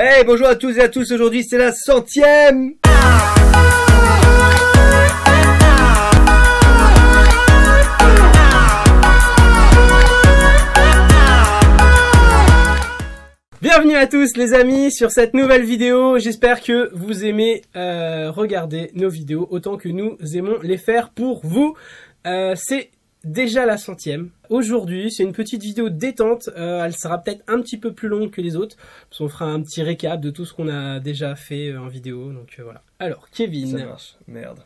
Hey, bonjour à tous et à tous, aujourd'hui c'est la 100e. Bienvenue à tous les amis sur cette nouvelle vidéo, j'espère que vous aimez regarder nos vidéos autant que nous aimons les faire pour vous. C'est déjà la 100e. Aujourd'hui, c'est une petite vidéo détente. Elle sera peut-être un petit peu plus longue que les autres. Parce qu'on fera un petit récap de tout ce qu'on a déjà fait en vidéo. Donc voilà. Alors, Kevin. Ça marche. Merde.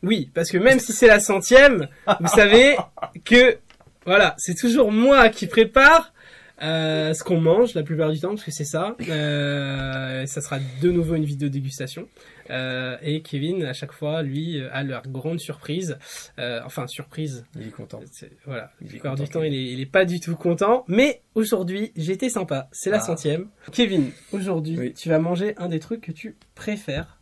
Oui, parce que même si c'est la 100e, vous savez que voilà, c'est toujours moi qui prépare ce qu'on mange la plupart du temps, parce que c'est ça. Ça sera de nouveau une vidéo dégustation. Et Kevin, à chaque fois, lui, a leur grande surprise. Enfin, surprise. Il est content. Voilà. La plupart du temps, il est pas du tout content. Mais aujourd'hui, j'ai été sympa. C'est la 100e. Kevin, aujourd'hui, oui, tu vas manger un des trucs que tu préfères.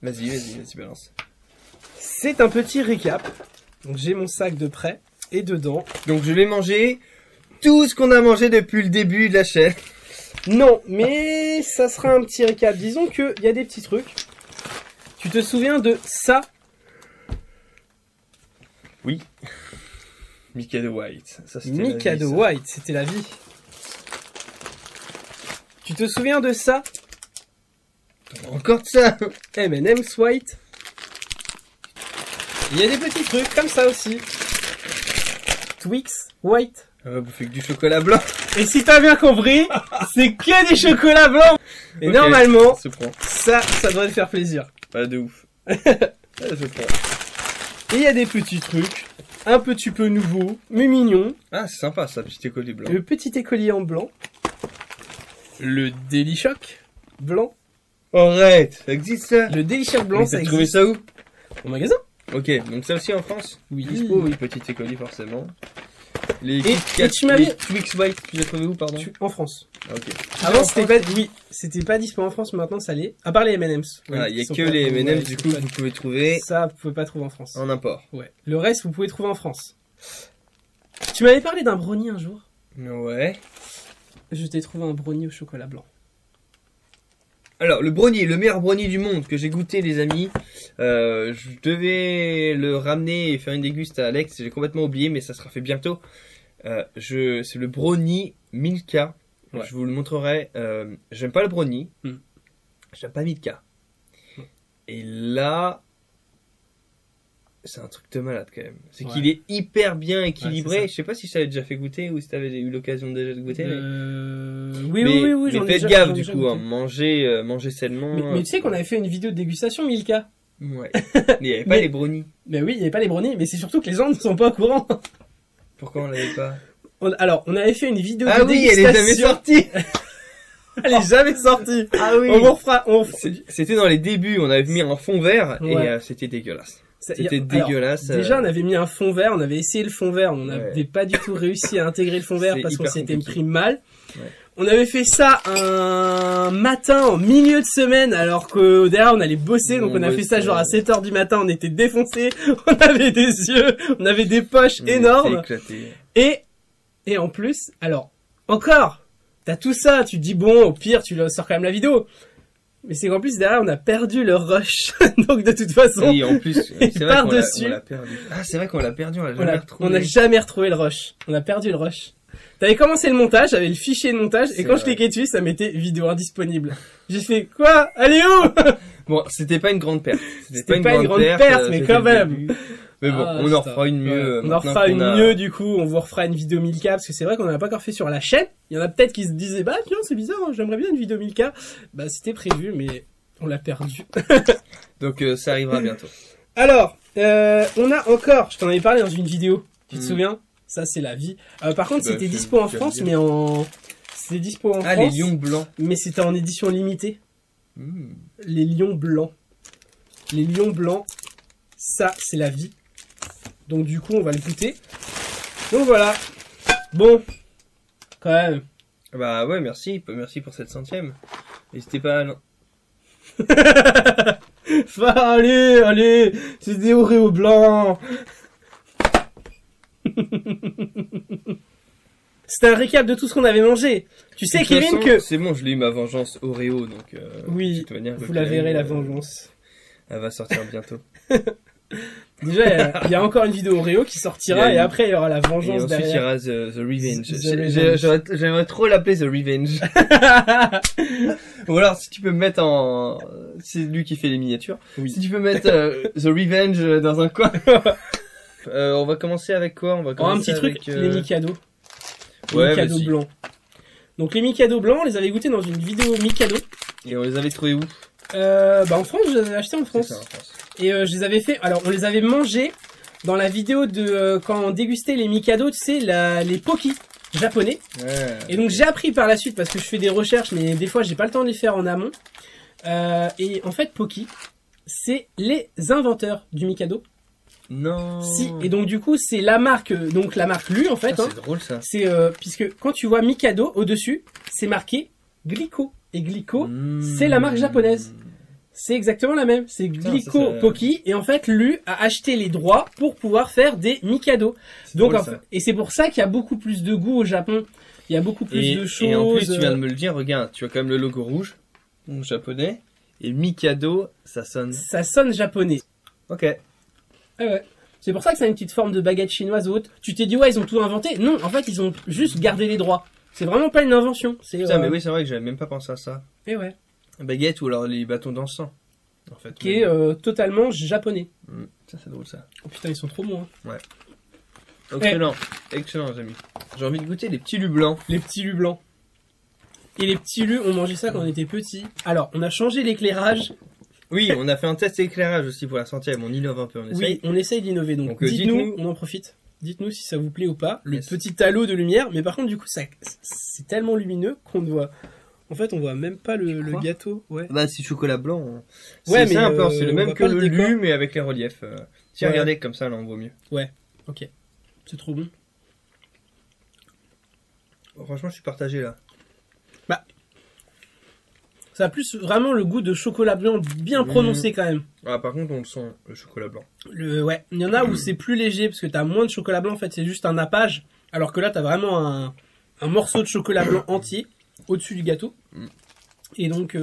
Vas-y, balance. C'est un petit récap. Donc, j'ai mon sac de prêt. Et dedans, donc je vais manger tout ce qu'on a mangé depuis le début de la chaîne. Non, mais ça sera un petit récap. Disons qu'il y a des petits trucs. Tu te souviens de ça? Oui. Mikado White. Mikado White, c'était la vie. Tu te souviens de ça? Encore de ça? M&M's White. Il y a des petits trucs comme ça aussi. Twix White. On va bouffer que du chocolat blanc. Et si t'as bien compris, c'est que des chocolats blancs. Et okay, normalement, ça devrait te faire plaisir. Pas de ouf. Je prends. Et il y a des petits trucs, un petit peu nouveaux, mais mignons. Ah, c'est sympa ça, petit écolier blanc. Le petit écolier en blanc. Le Daily Shock blanc. Arrête, ça existe ça? Le Daily Shock blanc, ça existe. T'as trouvé ça où? Au magasin. Ok, donc ça aussi en France? Oui. Dispo, oui, petit écolier forcément. Les Twix White, tu l'as trouvé où, pardon? En France. Ok. Avant, c'était pas dispo en France, mais maintenant ça l'est. À part les M&M's. Voilà, il y a que les M&M's, du coup, vous pouvez trouver. Ça, vous pouvez pas trouver en France. En import. Ouais. Le reste, vous pouvez trouver en France. Tu m'avais parlé d'un brownie un jour. Ouais. Je t'ai trouvé un brownie au chocolat blanc. Alors, le brownie, le meilleur brownie du monde que j'ai goûté, les amis. Je devais le ramener et faire une déguste à Alex. J'ai complètement oublié, mais ça sera fait bientôt. C'est le brownie Milka. Ouais. Je vous le montrerai. J'aime pas le brownie. J'aime pas Milka. Et là, c'est un truc de malade quand même. C'est qu'il est hyper bien équilibré. Je sais pas si je t'avais déjà fait goûter ou si t'avais eu l'occasion déjà de goûter. Oui. Mais faites gaffe du coup, manger sainement. Mais tu sais qu'on avait fait une vidéo de dégustation Milka. Ouais. Mais il n'y avait pas les brownies. Mais oui, il n'y avait pas les brownies, mais c'est surtout que les gens ne sont pas au courant. Pourquoi on l'avait pas? Alors, on avait fait une vidéo de dégustation. Ah oui, elle est jamais sortie. Elle est jamais sortie. Ah oui. On vous refera. C'était dans les débuts, on avait mis un fond vert et c'était dégueulasse. C'était dégueulasse. Déjà, on avait mis un fond vert, on avait essayé le fond vert, on n'avait pas du tout réussi à intégrer le fond vert parce qu'on s'était pris mal. Ouais. On avait fait ça un matin en milieu de semaine alors que derrière on allait bosser, donc on a fait ça genre à 7h du matin, on était défoncés, on avait des yeux, on avait des poches énormes. Et en plus, alors, encore, t'as tout ça, tu te dis bon, au pire tu sors quand même la vidéo. Mais c'est qu'en plus derrière on a perdu le rush, donc de toute façon. Oui, en plus, c'est vrai par dessus. On l'a perdu. Ah, c'est vrai qu'on l'a perdu, on l'a jamais retrouvé. On n'a jamais retrouvé le rush. On a perdu le rush. T'avais commencé le montage, j'avais le fichier de montage, et quand je cliquais dessus, ça mettait vidéo indisponible. J'ai fait, quoi? Allez où? Bon, c'était pas une grande perte. C'était pas une grande perte, mais quand même. Mais bon, on en refera une mieux. On en refera une mieux, du coup, on vous refera une vidéo Milka, parce que c'est vrai qu'on en a pas encore fait sur la chaîne. Il y en a peut-être qui se disaient, bah, tiens, c'est bizarre, hein, j'aimerais bien une vidéo Milka. Bah, c'était prévu, mais on l'a perdu. Donc, ça arrivera bientôt. Alors, on a encore, je t'en avais parlé dans une vidéo, tu te souviens? Ça, c'est la vie. Par contre, c'était dispo en France, mais c'était dispo en France. Ah, les lions blancs. Mais c'était en édition limitée. Les lions blancs. Les lions blancs, ça, c'est la vie. Donc, du coup, on va le goûter. Donc, voilà. Bon. Quand même. Bah, ouais, merci. Merci pour cette 100e. N'hésitez pas à... allez, c'est des Oreos blancs. C'était un récap de tout ce qu'on avait mangé. Tu sais, Kevin, que... C'est bon, je l'ai eu ma vengeance Oreo, donc... oui, vous la verrez, la vengeance. Elle va sortir bientôt. Déjà, il y a encore une vidéo Oreo qui sortira et après il y aura la vengeance derrière. Ensuite, il y aura The Revenge. J'aimerais trop l'appeler The Revenge. Ou alors, si tu peux me mettre en... C'est lui qui fait les miniatures. Oui. Si tu peux mettre The Revenge dans un coin. On va commencer avec quoi? On va commencer un petit avec, truc, les Mikado. Les Mikado blancs. Donc les Mikado blancs, on les avait goûtés dans une vidéo Mikado. Et on les avait trouvés où? En France, je les avais achetés en France. C'est ça, en France. Et je les avais fait, alors on les avait mangés dans la vidéo de quand on dégustait les Mikado, tu sais, les Poki japonais. Ouais, et donc j'ai appris par la suite, parce que je fais des recherches, mais des fois j'ai pas le temps de les faire en amont. Et en fait, Poki, c'est les inventeurs du Mikado. Non. Si, et donc du coup c'est la marque Lu en fait. C'est drôle ça. C'est puisque quand tu vois Mikado au-dessus, c'est marqué Glico. Et Glico, c'est la marque japonaise. C'est exactement la même. C'est Glico Poki. Et en fait, Lu a acheté les droits pour pouvoir faire des Mikado. Donc, drôle, et c'est pour ça qu'il y a beaucoup plus de goût au Japon. Il y a beaucoup plus de choses. Et en plus, tu viens de me le dire, regarde, tu as quand même le logo rouge, japonais. Et Mikado, ça sonne japonais. Ok. Ah ouais. C'est pour ça que ça a une petite forme de baguette chinoise ou autre. Tu t'es dit, ouais, ils ont tout inventé. Non, en fait, ils ont juste gardé les droits. C'est vraiment pas une invention. Putain, mais oui, c'est vrai que j'avais même pas pensé à ça. Et ouais. Baguette ou alors les bâtons dansants. En fait. Qui est totalement japonais. Ça, c'est drôle ça. Oh putain, ils sont trop bons. Hein. Ouais. Excellent. Excellent, les amis. J'ai envie de goûter les petits lus blancs. Les petits lus blancs. Et les petits lus, on mangeait ça quand on était petits. Alors, on a changé l'éclairage. Oui, on a fait un test éclairage aussi pour la 100e. On innove un peu, on essaye. Oui, on essaye d'innover. Donc dites-nous, on en profite. Dites-nous si ça vous plaît ou pas. Le petit halo de lumière. Mais par contre, du coup, c'est tellement lumineux qu'on voit... En fait, on voit même pas le gâteau. Ouais. Bah, c'est chocolat blanc. Ouais, mais c'est le même que le lu, mais avec les reliefs. Tiens, ouais. Regardez, comme ça, là, on voit mieux. Ouais, ok. C'est trop bon. Bon, franchement, je suis partagé, là. Bah... Ça a plus vraiment le goût de chocolat blanc bien prononcé quand même. Ah, par contre, on le sent, le chocolat blanc. Ouais, il y en a où c'est plus léger parce que t'as moins de chocolat blanc. En fait, c'est juste un nappage. Alors que là, t'as vraiment un morceau de chocolat blanc entier au-dessus du gâteau. Et donc,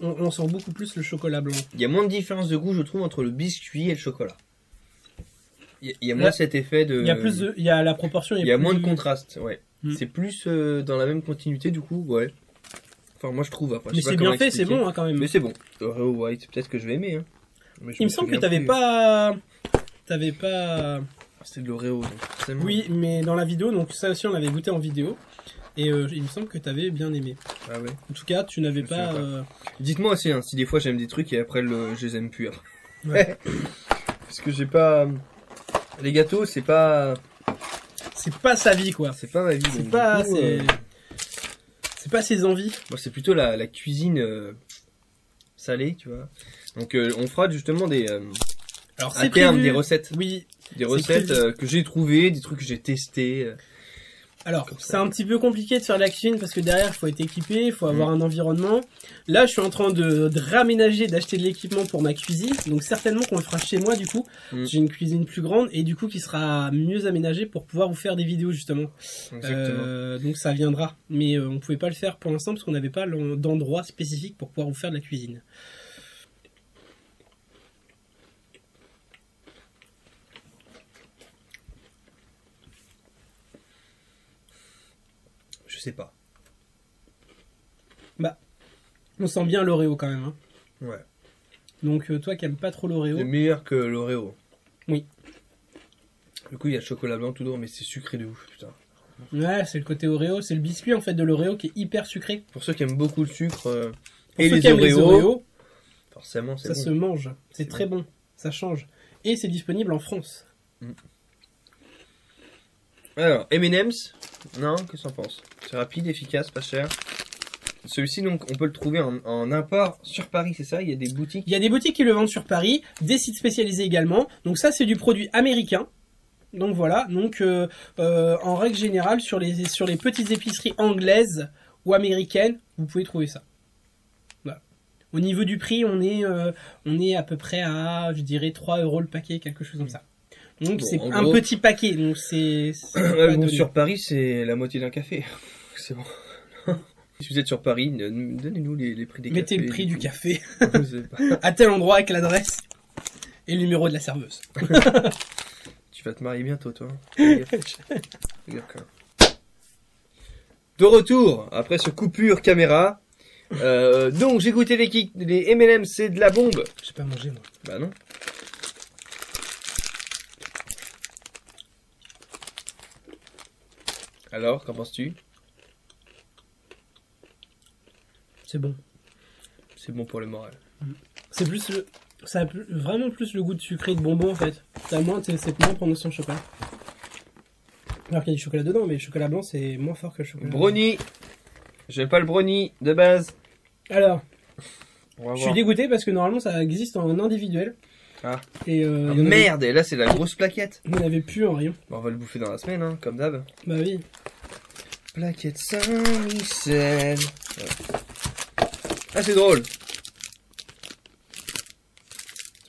on sent beaucoup plus le chocolat blanc. Il y a moins de différence de goût, je trouve, entre le biscuit et le chocolat. Il y a moins cet effet de... Il y a la proportion... Il y a moins de contraste, ouais. C'est plus dans la même continuité, du coup, ouais. Enfin, moi je trouve. Après, mais c'est bien fait, c'est bon hein, quand même. Mais c'est bon. Oreo White, peut-être que je vais aimer. Hein. Il me semble que t'avais pas. C'était de l'Oreo, donc forcément. Oui, mais dans la vidéo, donc ça aussi on l'avait goûté en vidéo. Et il me semble que t'avais bien aimé. Ah ouais. En tout cas, tu n'avais pas. Dites-moi aussi hein, si des fois j'aime des trucs et après je les aime plus. Ouais. Parce que j'ai pas. Les gâteaux, c'est pas. C'est pas sa vie quoi. C'est pas ma vie. C'est pas. C'est pas ses envies. Moi, c'est plutôt la cuisine salée, tu vois. Donc, on fera justement des... Alors, c'est des recettes. Oui. Des recettes que j'ai trouvées, des trucs que j'ai testés. Alors, c'est un petit peu compliqué de faire de la cuisine parce que derrière, il faut être équipé, il faut avoir un environnement. Là, je suis en train de raménager, d'acheter de l'équipement pour ma cuisine. Donc, certainement qu'on le fera chez moi, du coup. J'ai une cuisine plus grande et du coup, qui sera mieux aménagée pour pouvoir vous faire des vidéos, justement. Exactement. Donc, ça viendra. Mais on pouvait pas le faire pour l'instant parce qu'on n'avait pas d'endroit spécifique pour pouvoir vous faire de la cuisine. Je sais pas. Bah, on sent bien l'Oreo quand même. Hein. Ouais. Donc toi qui aimes pas trop l'Oreo. C'est meilleur que l'Oreo. Oui. Du coup, il y a le chocolat blanc tout droit, mais c'est sucré de ouf, putain. Ouais, c'est le côté Oreo, c'est le biscuit en fait de l'Oreo qui est hyper sucré. Pour ceux qui aiment beaucoup le sucre et les Oreos, forcément, c'est ça se mange. C'est très bon, ça change. Et c'est disponible en France. Alors, M&M's, non, qu'est-ce qu'on pense? C'est rapide, efficace, pas cher. Celui-ci, donc, on peut le trouver en import sur Paris, c'est ça? Il y a des boutiques? Il y a des boutiques qui le vendent sur Paris, des sites spécialisés également. Donc ça, c'est du produit américain. Donc voilà, donc en règle générale, sur les petites épiceries anglaises ou américaines, vous pouvez trouver ça. Voilà. Au niveau du prix, on est à peu près à, je dirais, 3 € le paquet, quelque chose comme ça. Donc bon, c'est un gros... petit paquet, donc c'est bon, sur Paris, c'est la moitié d'un café. C'est bon. Si vous êtes sur Paris, donnez-nous les prix des cafés. Mettez le prix du café à tel endroit avec l'adresse et le numéro de la serveuse. Tu vas te marier bientôt, toi. De retour, après ce coupure caméra. Donc, j'ai goûté les M&M's, c'est de la bombe. J'ai pas mangé, moi. Bah non. Alors, qu'en penses-tu? C'est bon. C'est bon pour le moral. C'est plus ça a vraiment plus le goût de sucré de bonbon en fait. C'est moins prononcé en chocolat. Alors qu'il y a du chocolat dedans, mais le chocolat blanc c'est moins fort que le chocolat. Brownie. J'aime pas le brownie de base. Alors, je suis dégoûté parce que normalement ça existe en individuel. Ah. Et merde, et là c'est la grosse plaquette. Il n'y en avait plus en rayon. Bon, on va le bouffer dans la semaine, hein, comme d'hab. Bah oui. Plaquette Saint-Michel. Ouais. Ah, c'est drôle.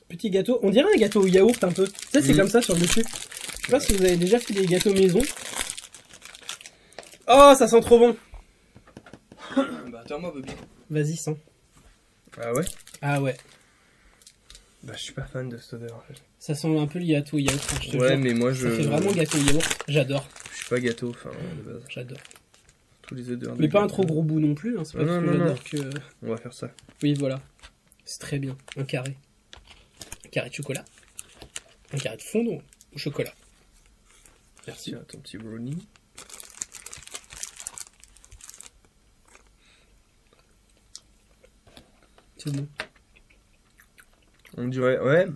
Petit gâteau, on dirait un gâteau au yaourt un peu. Tu sais, c'est comme ça sur le dessus. Je sais pas si vous avez déjà fait des gâteaux maison. Oh, ça sent trop bon. Bah, attends-moi, Bobby. Vas-y, sens. Ah ouais? Ah ouais. Bah, je suis pas fan de cette odeur en fait. Ça sent un peu le gâteau au yaourt. Hein, je te ouais, jure. mais moi Ça fait vraiment gâteau au yaourt. J'adore. Je suis pas gâteau, enfin, de base. J'adore. Tous les odeurs. Mais pas un trop gros bout non plus. Hein. C'est pas parce que j'adore que. On va faire ça. Oui, voilà. C'est très bien. Un carré. Un carré de chocolat. Un carré de fondant au chocolat. Merci. Tiens, ton petit brownie. C'est bon. On dirait, ouais.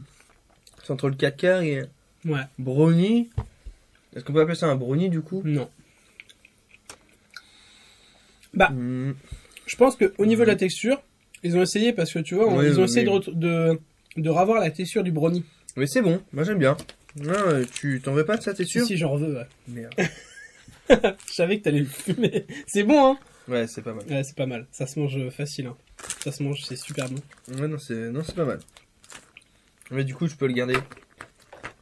C'est entre le 4 quarts et. Ouais. Brownie. Est-ce qu'on peut appeler ça un brownie du coup? Non. Bah. Je pense qu'au niveau de la texture, ils ont essayé parce que tu vois, ils ont essayé de revoir la texture du brownie. Mais c'est bon, moi j'aime bien. Non, tu t'en veux pas de ça, t'es sûr? Si, j'en veux, ouais. Merde. Je savais que t'allais le fumer. C'est bon, hein? Ouais, c'est pas mal. Ouais, c'est pas mal. Ça se mange facile, hein. Ça se mange, c'est super bon. Ouais, non, c'est pas mal. Mais du coup, je peux le garder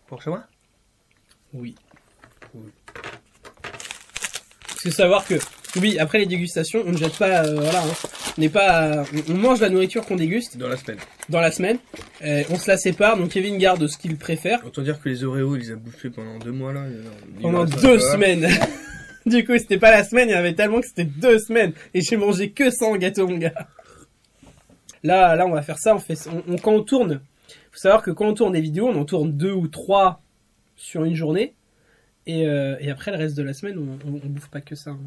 pour chez moi? Oui. Parce que savoir que, oui, après les dégustations, on ne jette pas, voilà, hein. On n'est pas, on mange la nourriture qu'on déguste. Dans la semaine. Dans la semaine. On se la sépare, donc Kevin garde ce qu'il préfère. Autant dire que les Oreos, il les a bouffés pendant 2 mois là. Pendant 2 semaines. Du coup, c'était pas la semaine, il y en avait tellement que c'était 2 semaines. Et j'ai mangé que 100 gâteaux, mon gars. Là, on va faire ça, quand on tourne. Faut savoir que quand on tourne des vidéos, on en tourne 2 ou 3 sur une journée. Et après, le reste de la semaine, on bouffe pas que ça. Hein.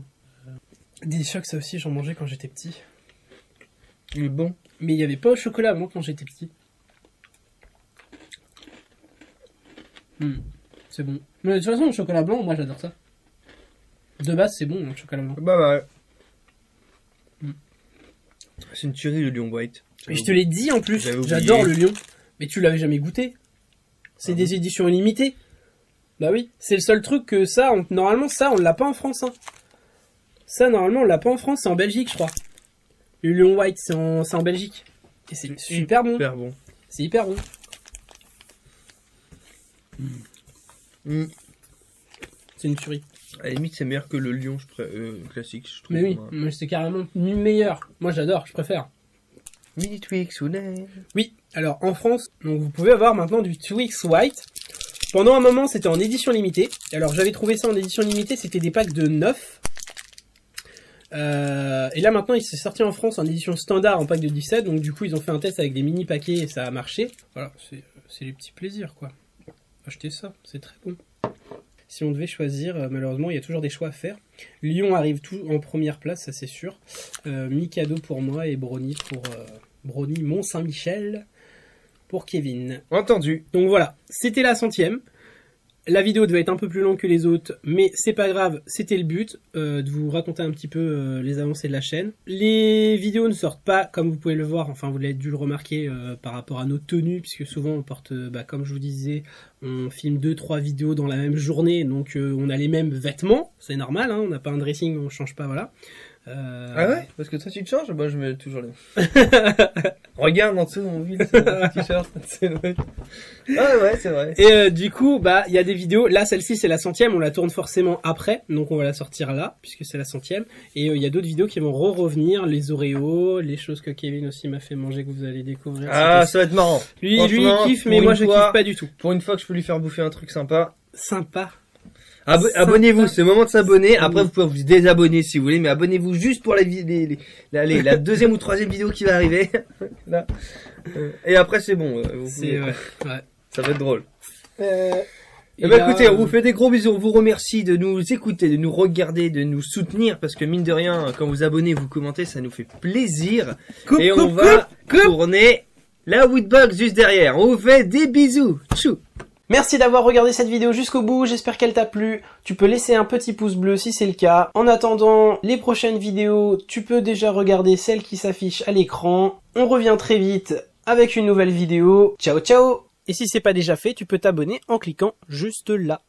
Des chocs, ça aussi, j'en mangeais quand j'étais petit. Il est bon. Mais il n'y avait pas au chocolat, moi, quand j'étais petit. C'est bon. Mais de toute façon, le chocolat blanc, moi, j'adore ça. De base, c'est bon, le chocolat blanc. Bah ouais. C'est une tuerie, le Lion White. Et je te l'ai dit, en plus, j'adore le Lion. Mais tu l'avais jamais goûté. C'est des éditions illimitées. Bah oui, c'est le seul truc que ça, normalement, ça, on l'a pas en France. Hein. Ça, normalement, on l'a pas en France, c'est en Belgique, je crois. Le Lion White, c'est en Belgique. Et c'est super bon. Hyper bon. C'est hyper bon. C'est une tuerie. À la limite, c'est meilleur que le Lion classique, je trouve. Mais oui, mais c'est carrément meilleur. Moi, j'adore, je préfère. Mini Twix ou lait. Oui, alors en France, donc vous pouvez avoir maintenant du Twix White. Pendant un moment, c'était en édition limitée. Alors, j'avais trouvé ça en édition limitée, c'était des packs de 9. Et là, maintenant, il s'est sorti en France en édition standard, en pack de 17. Donc, du coup, ils ont fait un test avec des mini paquets et ça a marché. Voilà, c'est les petits plaisirs, quoi. Achetez ça, c'est très bon. Si on devait choisir, malheureusement, il y a toujours des choix à faire. Lyon arrive tout en première place, ça c'est sûr. Mikado pour moi et Brownie pour Brownie Mont-Saint-Michel pour Kevin. Entendu. Donc voilà, c'était la 100e. La vidéo devait être un peu plus longue que les autres, mais c'est pas grave, c'était le but, de vous raconter un petit peu les avancées de la chaîne. Les vidéos ne sortent pas, comme vous pouvez le voir, enfin vous l'avez dû le remarquer par rapport à nos tenues, puisque souvent on porte, comme je vous disais, On filme 2-3 vidéos dans la même journée, donc on a les mêmes vêtements, c'est normal, hein, on n'a pas un dressing, on change pas, voilà. Ah ouais? Parce que toi tu te changes? Moi je mets toujours les Regarde en dessous mon t-shirt. Ah ouais, c'est vrai. Et du coup, il y a des vidéos. Là, celle-ci, c'est la 100e. On la tourne forcément après. Donc, on va la sortir là, puisque c'est la 100e. Et il y a d'autres vidéos qui vont revenir. Les Oreos, les choses que Kevin aussi m'a fait manger, que vous allez découvrir. Ah, ça va être marrant. Lui, il kiffe, mais moi, je kiffe pas du tout. Pour une fois que je peux lui faire bouffer un truc sympa. Sympa. Abonnez-vous, c'est le moment de s'abonner. Après, vous pouvez vous désabonner si vous voulez, mais abonnez-vous juste pour la deuxième ou troisième vidéo qui va arriver. Là. Et après, c'est bon. Ouais. Ça va être drôle. Et écoutez, on vous fait des gros bisous. On vous remercie de nous écouter, de nous regarder, de nous soutenir, parce que mine de rien, quand vous abonnez, vous commentez, ça nous fait plaisir. On va tourner la Woodbox juste derrière. On vous fait des bisous. Tchou. Merci d'avoir regardé cette vidéo jusqu'au bout, j'espère qu'elle t'a plu. Tu peux laisser un petit pouce bleu si c'est le cas. En attendant les prochaines vidéos, tu peux déjà regarder celles qui s'affichent à l'écran. On revient très vite avec une nouvelle vidéo. Ciao ciao! Et si c'est pas déjà fait, tu peux t'abonner en cliquant juste là.